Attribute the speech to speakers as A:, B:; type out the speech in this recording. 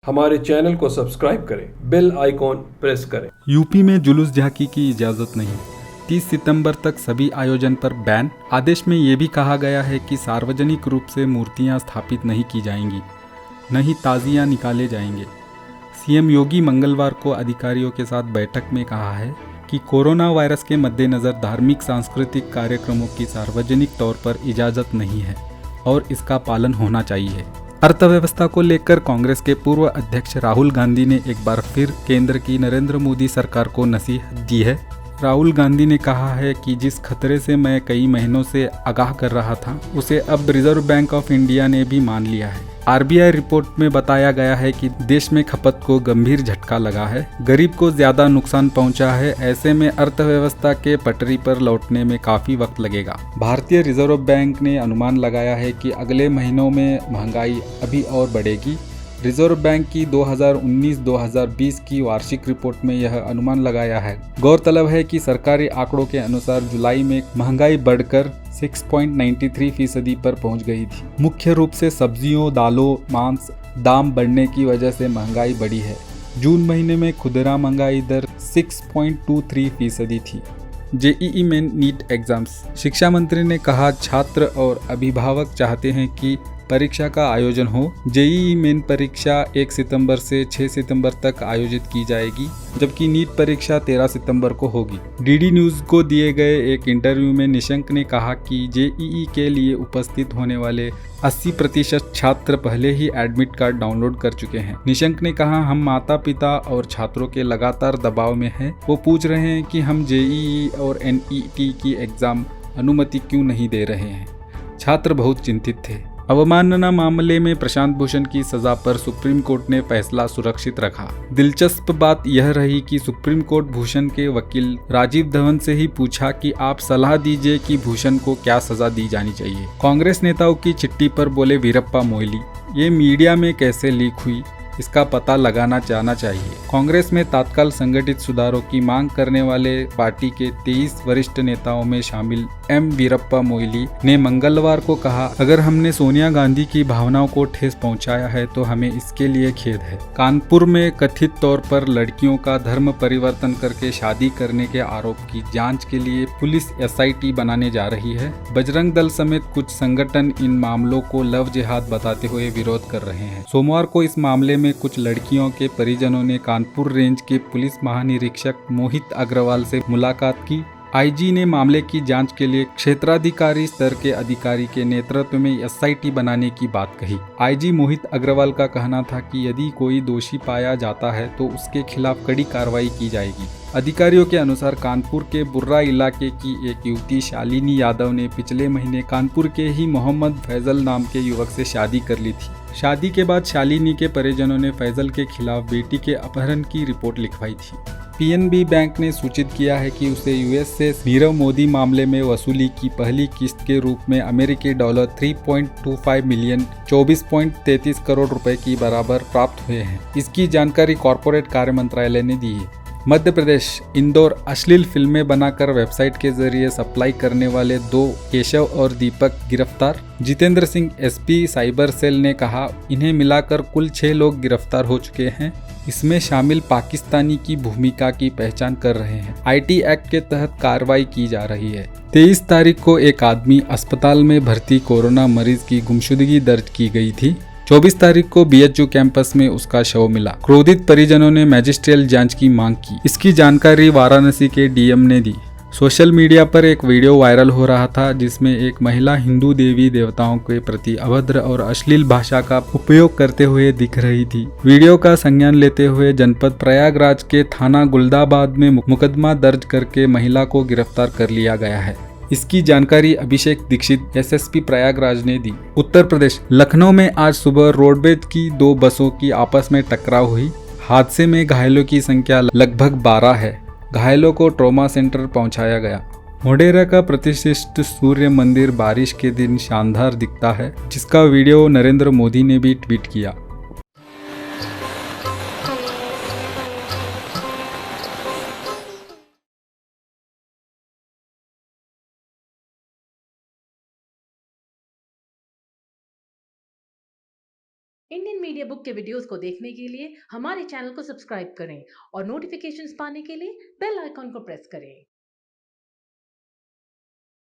A: हमारे चैनल को सब्सक्राइब करें, बेल आइकॉन प्रेस करें।
B: यूपी में जुलूस झांकी की इजाज़त नहीं, 30 सितंबर तक सभी आयोजन पर बैन। आदेश में ये भी कहा गया है कि सार्वजनिक रूप से मूर्तियां स्थापित नहीं की जाएंगी, न ही ताजियां निकाले जाएंगे। सीएम योगी मंगलवार को अधिकारियों के साथ बैठक में कहा है कि कोरोना वायरस के मद्देनज़र धार्मिक सांस्कृतिक कार्यक्रमों की सार्वजनिक तौर पर इजाज़त नहीं है और इसका पालन होना चाहिए। अर्थव्यवस्था को लेकर कांग्रेस के पूर्व अध्यक्ष राहुल गांधी ने एक बार फिर केंद्र की नरेंद्र मोदी सरकार को नसीहत दी है। राहुल गांधी ने कहा है कि जिस खतरे से मैं कई महीनों से आगाह कर रहा था, उसे अब रिजर्व बैंक ऑफ इंडिया ने भी मान लिया है। आरबीआई रिपोर्ट में बताया गया है कि देश में खपत को गंभीर झटका लगा है, गरीब को ज्यादा नुकसान पहुंचा है। ऐसे में अर्थव्यवस्था के पटरी पर लौटने में काफी वक्त लगेगा। भारतीय रिजर्व बैंक ने अनुमान लगाया है कि अगले महीनों में महंगाई अभी और बढ़ेगी। रिजर्व बैंक की 2019-2020 की वार्षिक रिपोर्ट में यह अनुमान लगाया है। गौरतलब है कि सरकारी आंकड़ों के अनुसार जुलाई में महंगाई बढ़कर 6.93% पर पहुंच गई थी। मुख्य रूप से सब्जियों, दालों, मांस दाम बढ़ने की वजह से महंगाई बढ़ी है। जून महीने में खुदरा महंगाई दर 6.23% थी। JEE main NEET exams. शिक्षा मंत्री ने कहा, छात्र और अभिभावक चाहते हैं कि परीक्षा का आयोजन हो। जेईई मेन परीक्षा 1 सितंबर से 6 सितंबर तक आयोजित की जाएगी, जबकि नीट परीक्षा 13 सितंबर को होगी। डीडी न्यूज को दिए गए एक इंटरव्यू में निशंक ने कहा कि जेईई के लिए उपस्थित होने वाले 80% छात्र पहले ही एडमिट कार्ड डाउनलोड कर चुके हैं। निशंक ने कहा, हम माता पिता और छात्रों के लगातार दबाव में हैं। वो पूछ रहे हैं कि हम जेईई और एनईटी की एग्जाम अनुमति क्यों नहीं दे रहे हैं। छात्र बहुत चिंतित थे। अवमानना मामले में प्रशांत भूषण की सजा पर सुप्रीम कोर्ट ने फैसला सुरक्षित रखा। दिलचस्प बात यह रही कि सुप्रीम कोर्ट भूषण के वकील राजीव धवन से ही पूछा कि आप सलाह दीजिए कि भूषण को क्या सजा दी जानी चाहिए। कांग्रेस नेताओं की चिट्ठी पर बोले वीरप्पा मोइली, ये मीडिया में कैसे लीक हुई, इसका पता लगाना जाना चाहिए। कांग्रेस में तत्काल संगठित सुधारों की मांग करने वाले पार्टी के 23 वरिष्ठ नेताओं में शामिल एम वीरप्पा मोइली ने मंगलवार को कहा, अगर हमने सोनिया गांधी की भावनाओं को ठेस पहुंचाया है तो हमें इसके लिए खेद है। कानपुर में कथित तौर पर लड़कियों का धर्म परिवर्तन करके शादी करने के आरोप की जांच के लिए पुलिस एसआईटी बनाने जा रही है। बजरंग दल समेत कुछ संगठन इन मामलों को लव जिहाद बताते हुए विरोध कर रहे हैं। सोमवार को इस मामले में कुछ लड़कियों के परिजनों ने कानपुर रेंज के पुलिस महानिरीक्षक मोहित अग्रवाल से मुलाकात की। आईजी ने मामले की जांच के लिए क्षेत्राधिकारी स्तर के अधिकारी के नेतृत्व में एसआईटी बनाने की बात कही। आईजी मोहित अग्रवाल का कहना था कि यदि कोई दोषी पाया जाता है तो उसके खिलाफ कड़ी कार्रवाई की जाएगी। अधिकारियों के अनुसार कानपुर के बुर्रा इलाके की एक युवती शालिनी यादव ने पिछले महीने कानपुर के ही मोहम्मद फैजल नाम के युवक से शादी कर ली थी। शादी के बाद शालिनी के परिजनों ने फैजल के खिलाफ बेटी के अपहरण की रिपोर्ट लिखवाई थी। पीएनबी बैंक ने सूचित किया है कि उसे यूएस से नीरव मोदी मामले में वसूली की पहली किस्त के रूप में अमेरिकी डॉलर 3.25 मिलियन 24.33 करोड़ रुपए की बराबर प्राप्त हुए हैं। इसकी जानकारी कॉर्पोरेट कार्य मंत्रालय ने दी है। मध्य प्रदेश इंदौर अश्लील फिल्में बनाकर वेबसाइट के जरिए सप्लाई करने वाले 2 केशव और दीपक गिरफ्तार। Jitendra Singh SP cyber cell ने कहा, इन्हें मिलाकर कुल 6 लोग गिरफ्तार हो चुके हैं। इसमें शामिल पाकिस्तानी की भूमिका की पहचान कर रहे हैं। आईटी एक्ट के तहत कार्रवाई की जा रही है। 23 तारीख को एक आदमी अस्पताल में भर्ती कोरोना मरीज की गुमशुदगी दर्ज की गई थी। 24 तारीख को बीएचयू कैंपस में उसका शव मिला। क्रोधित परिजनों ने मैजिस्ट्रियल जांच की मांग की। इसकी जानकारी वाराणसी के डीएम ने दी। सोशल मीडिया पर एक वीडियो वायरल हो रहा था जिसमें एक महिला हिंदू देवी देवताओं के प्रति अभद्र और अश्लील भाषा का उपयोग करते हुए दिख रही थी। वीडियो का संज्ञान लेते हुए जनपद प्रयागराज के थाना गुलदाबाद में मुकदमा दर्ज करके महिला को गिरफ्तार कर लिया गया है। इसकी जानकारी अभिषेक दीक्षित एसएसपी प्रयागराज ने दी। उत्तर प्रदेश लखनऊ में आज सुबह रोडवेज की 2 बसों की आपस में टकराव हुई। हादसे में घायलों की संख्या लगभग 12 है। घायलों को ट्रॉमा सेंटर पहुंचाया गया। मोढेरा का प्रतिष्ठित सूर्य मंदिर बारिश के दिन शानदार दिखता है, जिसका वीडियो नरेंद्र मोदी ने भी ट्वीट किया।
C: इंडियन मीडिया बुक के वीडियोस को देखने के लिए हमारे चैनल को सब्सक्राइब करें और नोटिफिकेशंस पाने के लिए बेल आइकॉन को प्रेस करें।